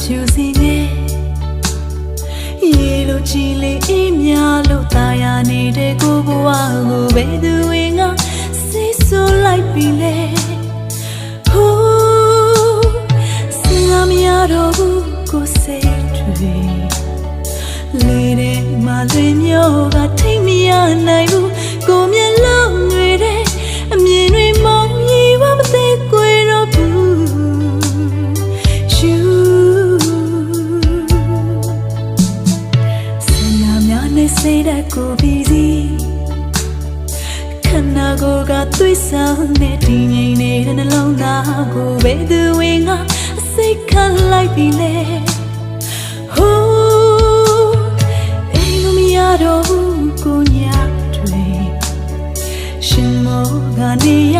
ဖြူစင်ရေလိုချီလေးအေးများလို့ตายရနေတဲ့ကိုဘဝကိုဘယ်သူဝင်ကစိတ်ဆိုးလိုက်ပြီလဲဟိုးစင်ရမရတော့ဘူးကိုစိတ်တွေလေးတဲ့မလွင်မျိုးကထိတ်မရနိုင်ဘူးကိုမျက်လုံးတွေတဲ့အမြင်တွေမောင်ရီဝမသိကွယ်တော့ဘူးစိတ်ဓာတ်ကိုပြီးစီခန္ဓာကိုယ်ကသွေးဆောင်တဲ့ဒီငိမ့်နေတဲ့နှလုံးသားကိုဘယ်သူဝင်ကအစိတ်ခံလိုက်ပြီလဲဟိုးအိမ်လိုမရတော့ဘူးကိုညာတွေရှင်မောကနေရ